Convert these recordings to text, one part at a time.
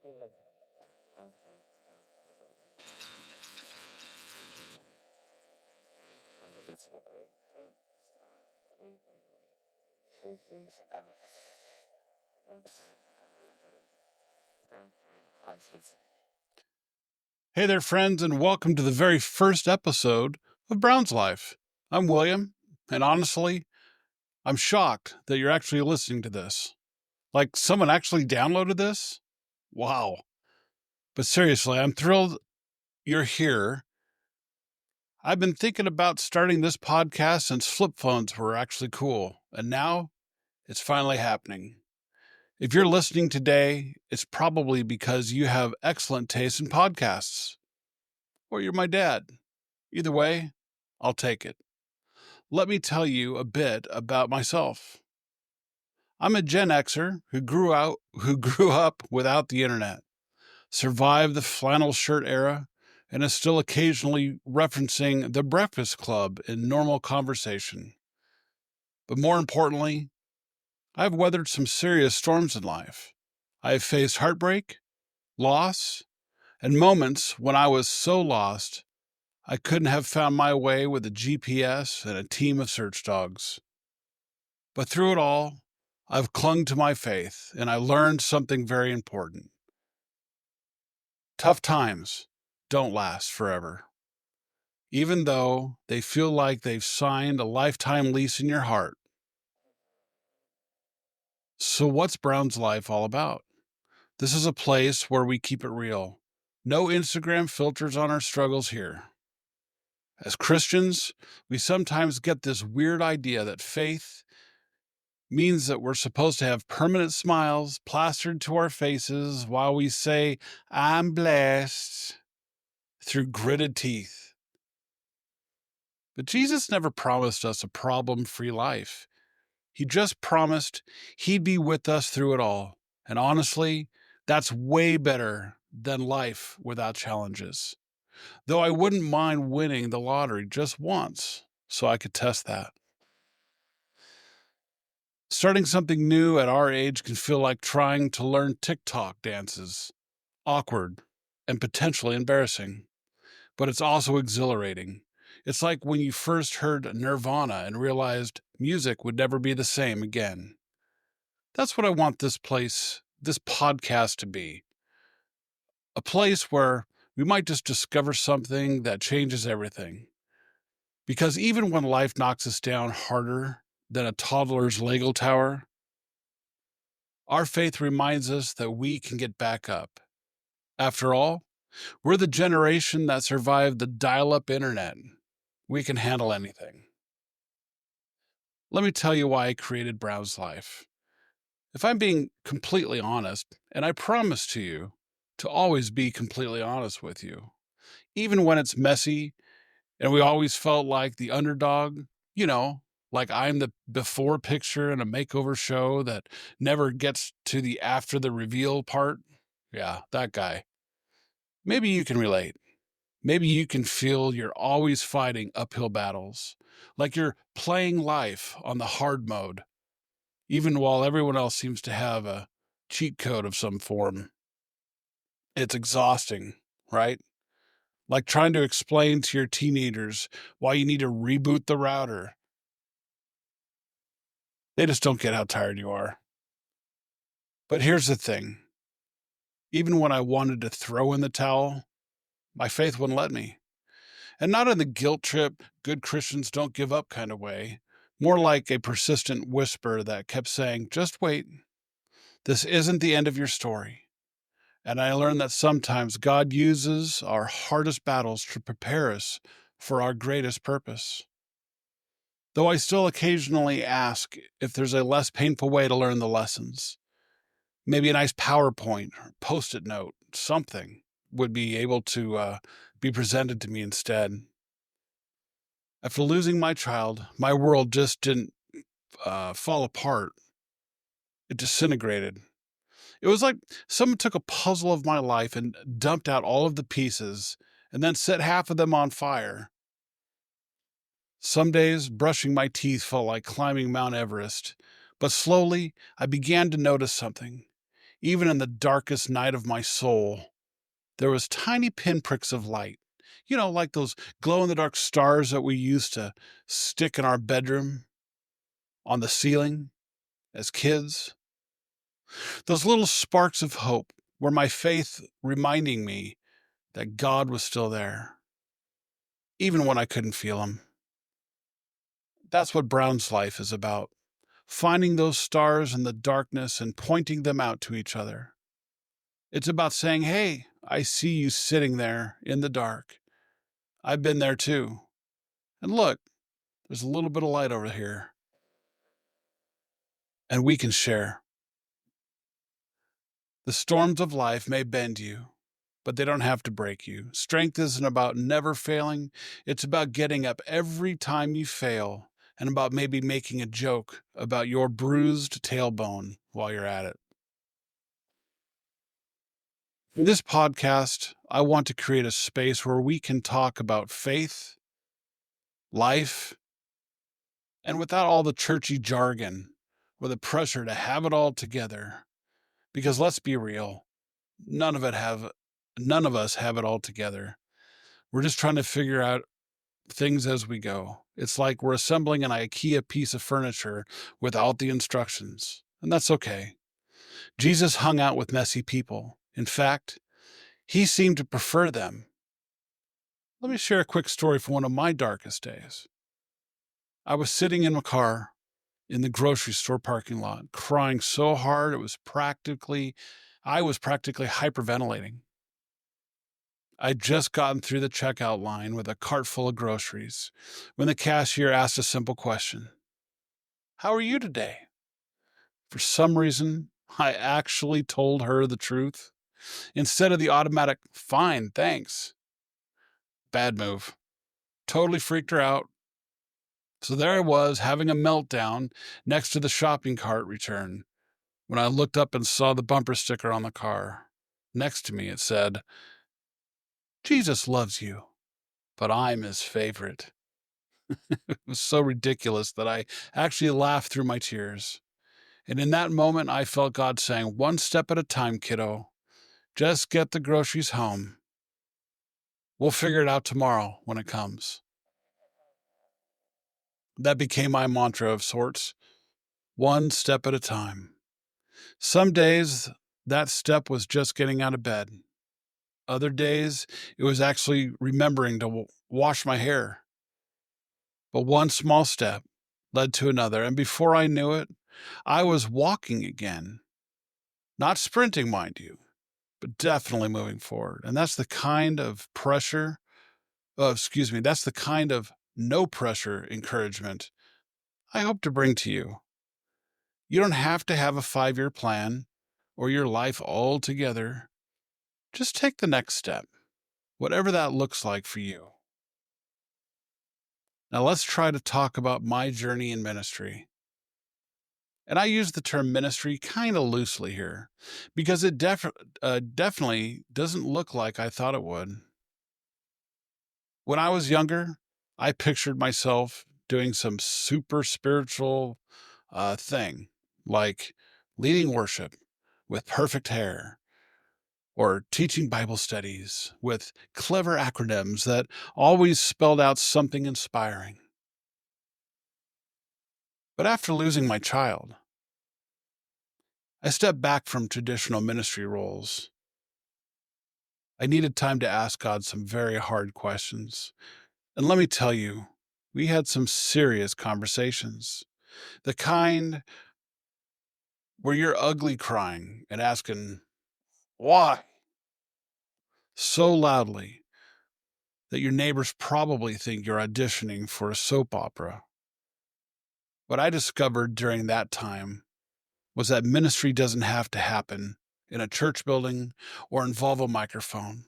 Hey there, friends, and welcome to the very first episode of Brown's Life. I'm William, and honestly, I'm shocked that you're actually listening to this. Like, someone actually downloaded this? Wow. But seriously, I'm thrilled you're here. I've been thinking about starting this podcast since flip phones were actually cool, and now it's finally happening. If you're listening today, it's probably because you have excellent taste in podcasts, or you're my dad. Either way, I'll take it. Let me tell you a bit about myself. I'm a Gen Xer who grew up without the internet, survived the flannel shirt era, and is still occasionally referencing The Breakfast Club in normal conversation. But more importantly, I've weathered some serious storms in life. I have faced heartbreak, loss, and moments when I was so lost I couldn't have found my way with a GPS and a team of search dogs. But through it all, I've clung to my faith, and I learned something very important. Tough times don't last forever. Even though they feel like they've signed a lifetime lease in your heart. So what's Brown's Life all about? This is a place where we keep it real. No Instagram filters on our struggles here. As Christians, we sometimes get this weird idea that faith means that we're supposed to have permanent smiles plastered to our faces while we say, "I'm blessed," through gritted teeth. But Jesus never promised us a problem-free life. He just promised he'd be with us through it all. And honestly, that's way better than life without challenges. Though I wouldn't mind winning the lottery just once so I could test that. Starting something new at our age can feel like trying to learn TikTok dances. Awkward and potentially embarrassing. But it's also exhilarating. It's like when you first heard Nirvana and realized music would never be the same again. That's what I want this podcast to be. A place where we might just discover something that changes everything. Because even when life knocks us down harder than a toddler's Lego tower, our faith reminds us that we can get back up. After all, we're the generation that survived the dial-up internet. We can handle anything. Let me tell you why I created Brown's Life. If I'm being completely honest, and I promise to you to always be completely honest with you, even when it's messy and we always felt like the underdog, like I'm the before picture in a makeover show that never gets to the after the reveal part. Yeah, that guy. Maybe you can relate. Maybe you can feel you're always fighting uphill battles, like you're playing life on the hard mode, even while everyone else seems to have a cheat code of some form. It's exhausting, right? Like trying to explain to your teenagers why you need to reboot the router. They just don't get how tired you are. But here's the thing. Even when I wanted to throw in the towel, my faith wouldn't let me. And not in the guilt trip, good Christians don't give up kind of way. More like a persistent whisper that kept saying, just wait. This isn't the end of your story. And I learned that sometimes God uses our hardest battles to prepare us for our greatest purpose. Though I still occasionally ask if there's a less painful way to learn the lessons. Maybe a nice PowerPoint or Post-it note, something would be able to be presented to me instead. After losing my child, my world just didn't fall apart. It disintegrated. It was like someone took a puzzle of my life and dumped out all of the pieces and then set half of them on fire. Some days, brushing my teeth felt like climbing Mount Everest, but slowly I began to notice something. Even in the darkest night of my soul, there was tiny pinpricks of light. Like those glow-in-the-dark stars that we used to stick in our bedroom on the ceiling as kids. Those little sparks of hope were my faith reminding me that God was still there, even when I couldn't feel him. That's what Brown's life is about. Finding those stars in the darkness and pointing them out to each other. It's about saying, hey, I see you sitting there in the dark. I've been there too. And look, there's a little bit of light over here. And we can share. The storms of life may bend you, but they don't have to break you. Strength isn't about never failing. It's about getting up every time you fail, and about maybe making a joke about your bruised tailbone while you're at it. For this podcast, I want to create a space where we can talk about faith, life, and without all the churchy jargon or the pressure to have it all together. Because let's be real, none of us have it all together. We're just trying to figure out things as we go. It's like we're assembling an IKEA piece of furniture without the instructions, and that's okay. Jesus hung out with messy people. In fact, he seemed to prefer them. Let me share a quick story from one of my darkest days. I was sitting in my car in the grocery store parking lot, crying so hard I was practically hyperventilating. I'd just gotten through the checkout line with a cart full of groceries when the cashier asked a simple question. How are you today? For some reason, I actually told her the truth instead of the automatic, fine, thanks. Bad move. Totally freaked her out. So there I was, having a meltdown next to the shopping cart return, when I looked up and saw the bumper sticker on the car. Next to me it said, Jesus loves you, but I'm his favorite. It was so ridiculous that I actually laughed through my tears. And in that moment, I felt God saying, one step at a time, kiddo. Just get the groceries home. We'll figure it out tomorrow when it comes. That became my mantra of sorts. One step at a time. Some days, that step was just getting out of bed. Other days, it was actually remembering to wash my hair. But one small step led to another, and before I knew it, I was walking again. Not sprinting, mind you, but definitely moving forward. And that's the kind of that's the kind of no pressure encouragement I hope to bring to you. You don't have to have a 5-year plan or your life all together. Just take the next step, whatever that looks like for you. Now let's try to talk about my journey in ministry. And I use the term ministry kind of loosely here because it definitely doesn't look like I thought it would. When I was younger, I pictured myself doing some super spiritual thing, like leading worship with perfect hair, or teaching Bible studies with clever acronyms that always spelled out something inspiring. But after losing my child, I stepped back from traditional ministry roles. I needed time to ask God some very hard questions. And let me tell you, we had some serious conversations. The kind where you're ugly crying and asking, why? So loudly that your neighbors probably think you're auditioning for a soap opera. What I discovered during that time was that ministry doesn't have to happen in a church building or involve a microphone.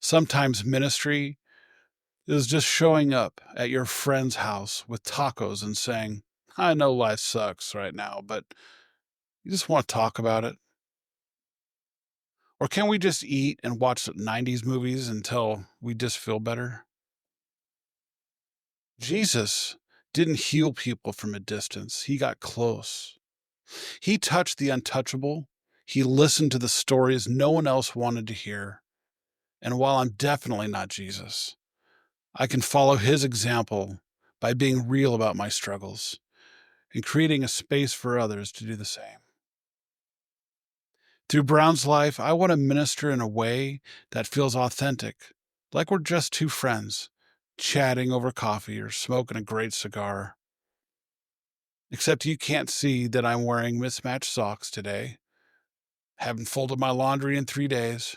Sometimes ministry is just showing up at your friend's house with tacos and saying, I know life sucks right now, but you just want to talk about it. Or can we just eat and watch 90s movies until we just feel better? Jesus didn't heal people from a distance. He got close. He touched the untouchable. He listened to the stories no one else wanted to hear. And while I'm definitely not Jesus, I can follow his example by being real about my struggles and creating a space for others to do the same. Through Brown's life, I want to minister in a way that feels authentic, like we're just two friends, chatting over coffee or smoking a great cigar. Except you can't see that I'm wearing mismatched socks today. Haven't folded my laundry in 3 days.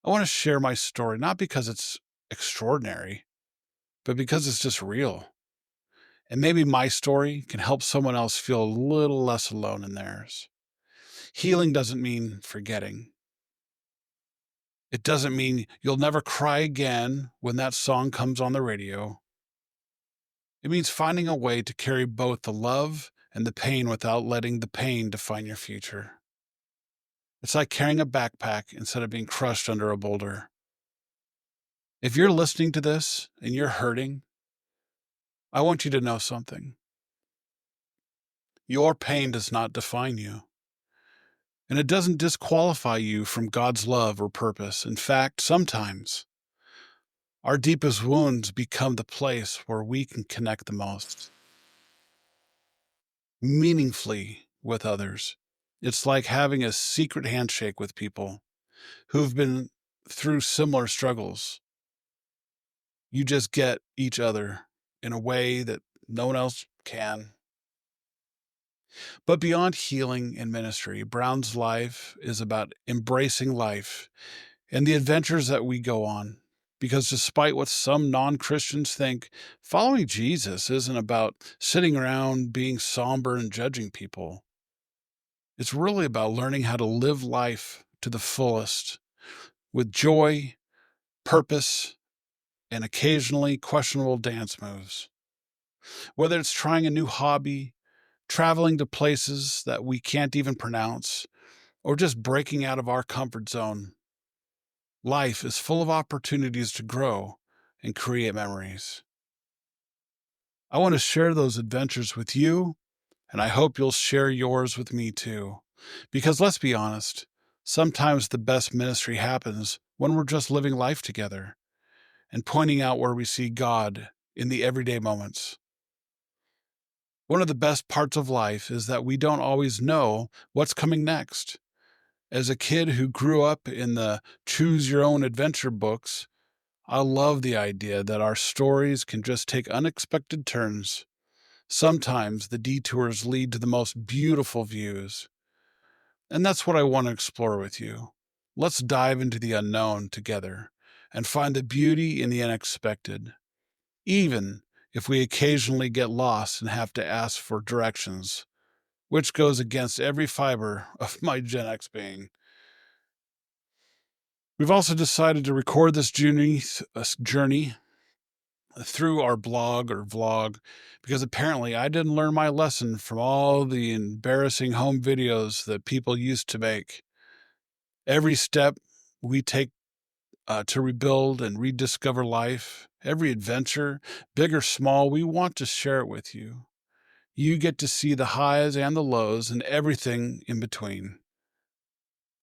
I want to share my story, not because it's extraordinary, but because it's just real. And maybe my story can help someone else feel a little less alone in theirs. Healing doesn't mean forgetting. It doesn't mean you'll never cry again when that song comes on the radio. It means finding a way to carry both the love and the pain without letting the pain define your future. It's like carrying a backpack instead of being crushed under a boulder. If you're listening to this and you're hurting, I want you to know something. Your pain does not define you, and it doesn't disqualify you from God's love or purpose. In fact, sometimes our deepest wounds become the place where we can connect the most meaningfully with others. It's like having a secret handshake with people who've been through similar struggles. You just get each other in a way that no one else can. But beyond healing and ministry, Brown's life is about embracing life and the adventures that we go on. Because despite what some non-Christians think, following Jesus isn't about sitting around being somber and judging people. It's really about learning how to live life to the fullest with joy, purpose, and occasionally questionable dance moves. Whether it's trying a new hobby, traveling to places that we can't even pronounce, or just breaking out of our comfort zone, life is full of opportunities to grow and create memories. I want to share those adventures with you, and I hope you'll share yours with me too. Because let's be honest, sometimes the best ministry happens when we're just living life together and pointing out where we see God in the everyday moments. One of the best parts of life is that we don't always know what's coming next. As a kid who grew up in the choose your own adventure books, I love the idea that our stories can just take unexpected turns. Sometimes the detours lead to the most beautiful views. And that's what I want to explore with you. Let's dive into the unknown together and find the beauty in the unexpected, even if we occasionally get lost and have to ask for directions, which goes against every fiber of my Gen X being. We've also decided to record this journey through our blog or vlog because apparently I didn't learn my lesson from all the embarrassing home videos that people used to make. Every step we take to rebuild and rediscover life, every adventure, big or small, we want to share it with you. You get to see the highs and the lows and everything in between.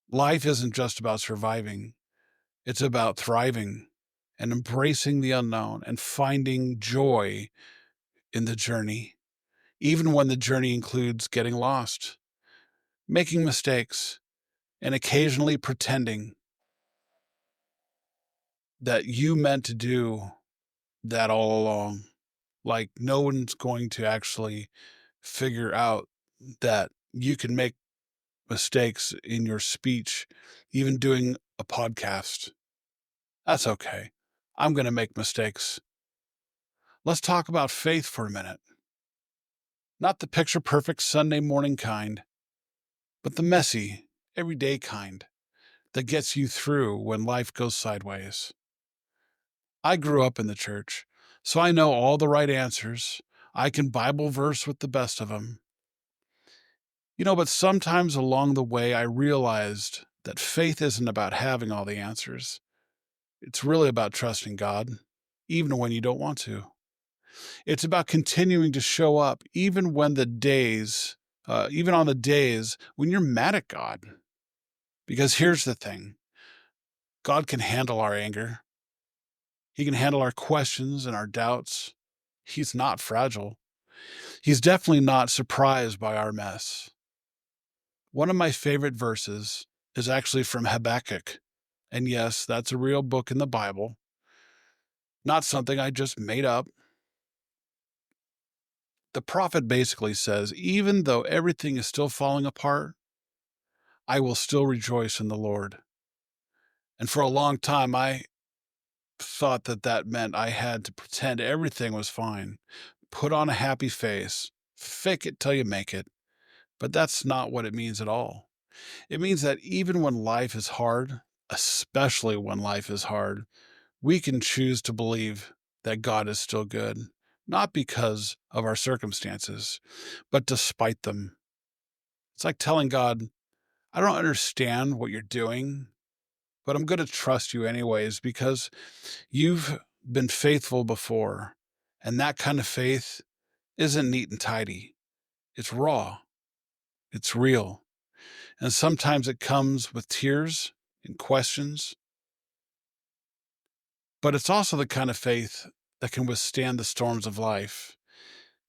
Life isn't just about surviving. It's about thriving and embracing the unknown and finding joy in the journey, even when the journey includes getting lost, making mistakes, and occasionally pretending that you meant to do that all along. Like no one's going to actually figure out that you can make mistakes in your speech, even doing a podcast. That's okay. I'm going to make mistakes. Let's talk about faith for a minute. Not the picture perfect Sunday morning kind, but the messy, everyday kind that gets you through when life goes sideways. I grew up in the church, so I know all the right answers. I can Bible verse with the best of them. But sometimes along the way, I realized that faith isn't about having all the answers. It's really about trusting God, even when you don't want to. It's about continuing to show up, even when the days even on the days when you're mad at God. Because here's the thing, God can handle our anger. He can handle our questions and our doubts. He's not fragile. He's definitely not surprised by our mess. One of my favorite verses is actually from Habakkuk. And yes, that's a real book in the Bible, not something I just made up. The prophet basically says, even though everything is still falling apart, I will still rejoice in the Lord. And for a long time, I thought that meant I had to pretend everything was fine, put on a happy face, fake it till you make it. But that's not what it means at all. It means that even when life is hard, especially when life is hard, we can choose to believe that God is still good, not because of our circumstances, but despite them. It's like telling God, I don't understand what you're doing, but I'm going to trust you anyways because you've been faithful before. And that kind of faith isn't neat and tidy. It's raw. It's real. And sometimes it comes with tears and questions. But it's also the kind of faith that can withstand the storms of life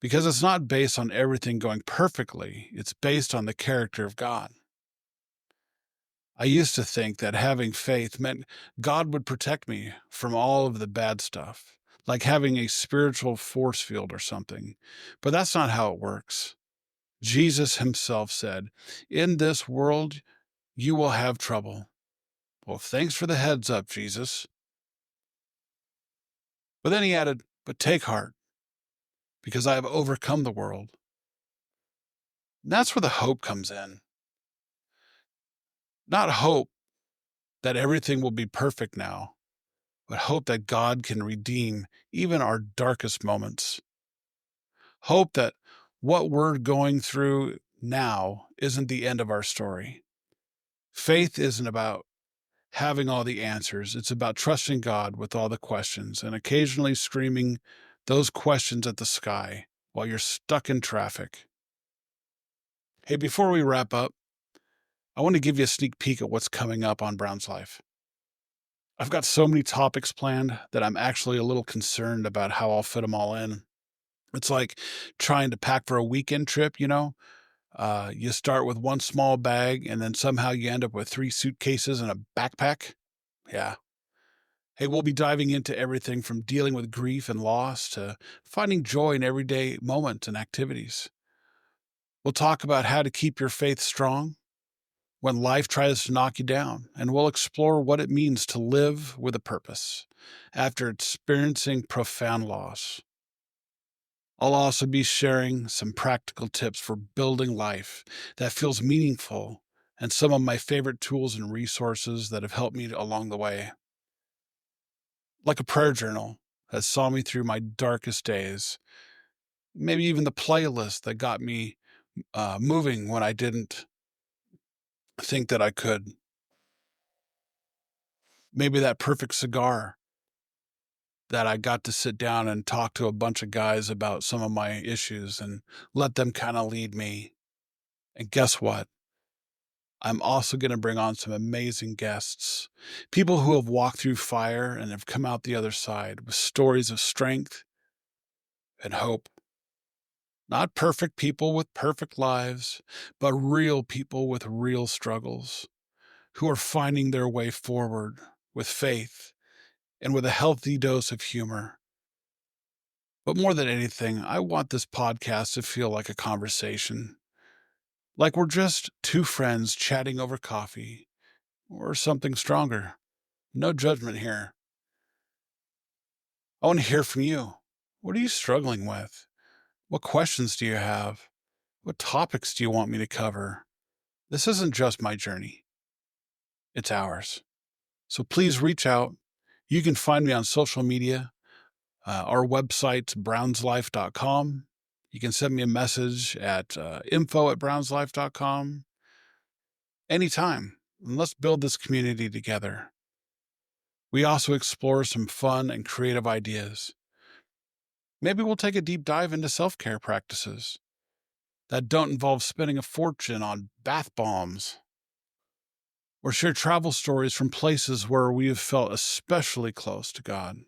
because it's not based on everything going perfectly. It's based on the character of God. I used to think that having faith meant God would protect me from all of the bad stuff, like having a spiritual force field or something. But that's not how it works. Jesus himself said, in this world, you will have trouble. Well, thanks for the heads up, Jesus. But then he added, but take heart, because I have overcome the world. And that's where the hope comes in. Not hope that everything will be perfect now, but hope that God can redeem even our darkest moments. Hope that what we're going through now isn't the end of our story. Faith isn't about having all the answers. It's about trusting God with all the questions and occasionally screaming those questions at the sky while you're stuck in traffic. Hey, before we wrap up, I want to give you a sneak peek at what's coming up on Brown's Life. I've got so many topics planned that I'm actually a little concerned about how I'll fit them all in. It's like trying to pack for a weekend trip, you know? You start with one small bag and then somehow you end up with 3 suitcases and a backpack. Yeah. Hey, we'll be diving into everything from dealing with grief and loss to finding joy in everyday moments and activities. We'll talk about how to keep your faith strong when life tries to knock you down, and we'll explore what it means to live with a purpose after experiencing profound loss. I'll also be sharing some practical tips for building life that feels meaningful and some of my favorite tools and resources that have helped me along the way. Like a prayer journal that saw me through my darkest days, maybe even the playlist that got me moving when I didn't think that I could. Maybe that perfect cigar that I got to sit down and talk to a bunch of guys about some of my issues and let them kind of lead me. And guess what? I'm also going to bring on some amazing guests, people who have walked through fire and have come out the other side with stories of strength and hope. Not perfect people with perfect lives, but real people with real struggles who are finding their way forward with faith and with a healthy dose of humor. But more than anything, I want this podcast to feel like a conversation, like we're just two friends chatting over coffee or something stronger. No judgment here. I want to hear from you. What are you struggling with? What questions do you have? What topics do you want me to cover? This isn't just my journey. It's ours. So please reach out. You can find me on social media. Our website's brownslife.com. You can send me a message at info@brownslife.com anytime. And let's build this community together. We also explore some fun and creative ideas. Maybe we'll take a deep dive into self-care practices. that don't involve spending a fortune on bath bombs, or share travel stories from places where we have felt especially close to God,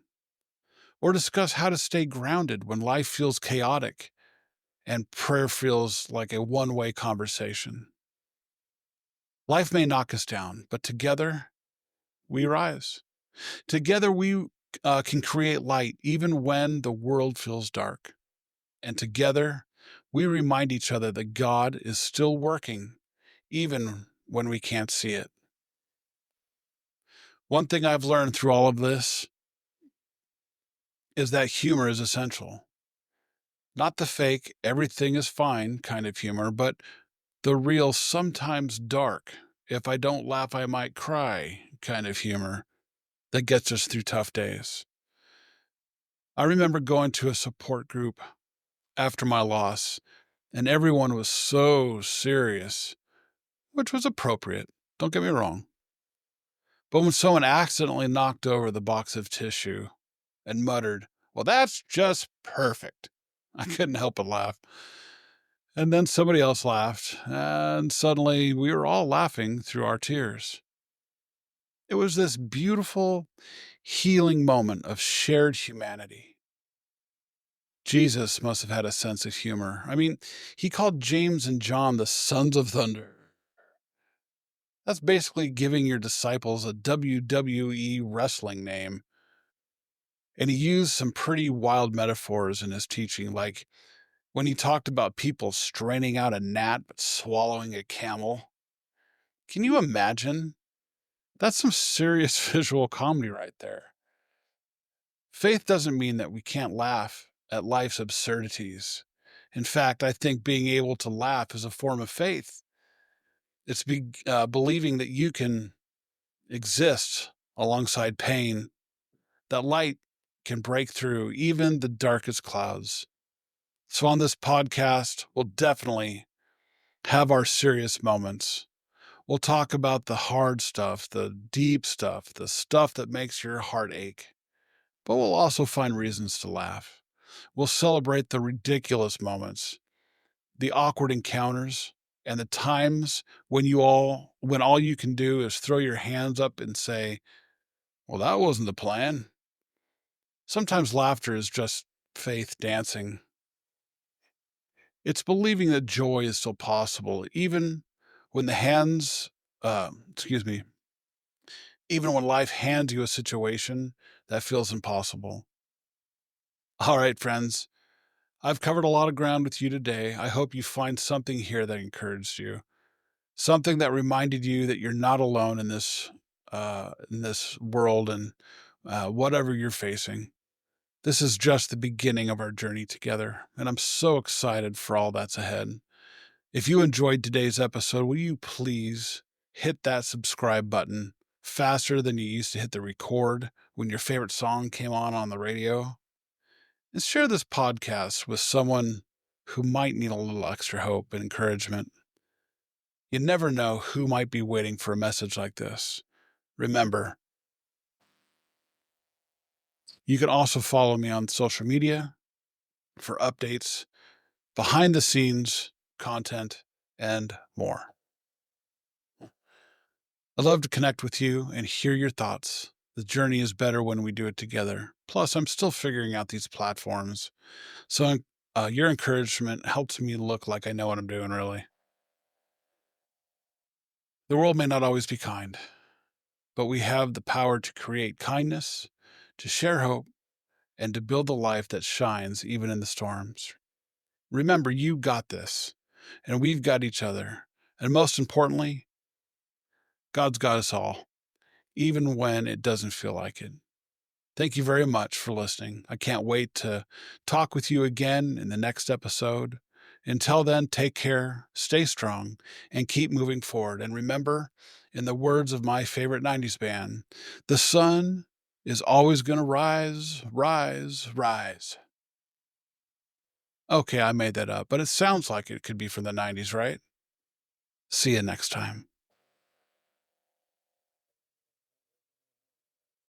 or discuss how to stay grounded when life feels chaotic and prayer feels like a one-way conversation. Life may knock us down, but together we rise. Together we can create light even when the world feels dark. And together we remind each other that God is still working even when we can't see it. One thing I've learned through all of this is that humor is essential. Not the fake, everything is fine kind of humor, but the real, sometimes dark, if I don't laugh, I might cry kind of humor that gets us through tough days. I remember going to a support group after my loss, and everyone was so serious, which was appropriate. Don't get me wrong. But when someone accidentally knocked over the box of tissue and muttered, "Well, that's just perfect," I couldn't help but laugh. And then somebody else laughed, and suddenly we were all laughing through our tears. It was this beautiful, healing moment of shared humanity. Jesus must have had a sense of humor. I mean, he called James and John the sons of thunder. That's basically giving your disciples a WWE wrestling name. And he used some pretty wild metaphors in his teaching, like when he talked about people straining out a gnat but swallowing a camel. Can you imagine? That's some serious visual comedy right there. Faith doesn't mean that we can't laugh at life's absurdities. In fact, I think being able to laugh is a form of faith. It's believing that you can exist alongside pain, that light can break through even the darkest clouds. So on this podcast, we'll definitely have our serious moments. We'll talk about the hard stuff, the deep stuff, the stuff that makes your heart ache. But we'll also find reasons to laugh. We'll celebrate the ridiculous moments, the awkward encounters, and the times when all you can do is throw your hands up and say, "Well, that wasn't the plan." Sometimes laughter is just faith dancing. It's believing that joy is still possible, even when the hands, excuse me, even when life hands you a situation that feels impossible. All right, friends, I've covered a lot of ground with you today. I hope you find something here that encouraged you, something that reminded you that you're not alone in this world and whatever you're facing. This is just the beginning of our journey together, and I'm so excited for all that's ahead. If you enjoyed today's episode, will you please hit that subscribe button faster than you used to hit the record when your favorite song came on the radio? And share this podcast with someone who might need a little extra hope and encouragement. You never know who might be waiting for a message like this. Remember, you can also follow me on social media for updates, behind the scenes content, and more. I'd love to connect with you and hear your thoughts. The journey is better when we do it together. Plus, I'm still figuring out these platforms. So your encouragement helps me look like I know what I'm doing, really. The world may not always be kind, but we have the power to create kindness, to share hope, and to build a life that shines even in the storms. Remember, you got this, and we've got each other. And most importantly, God's got us all, even when it doesn't feel like it. Thank you very much for listening. I can't wait to talk with you again in the next episode. Until then, take care, stay strong, and keep moving forward. And remember, in the words of my favorite 90s band, the sun is always going to rise, rise, rise. Okay, I made that up, but it sounds like it could be from the 90s, right? See you next time.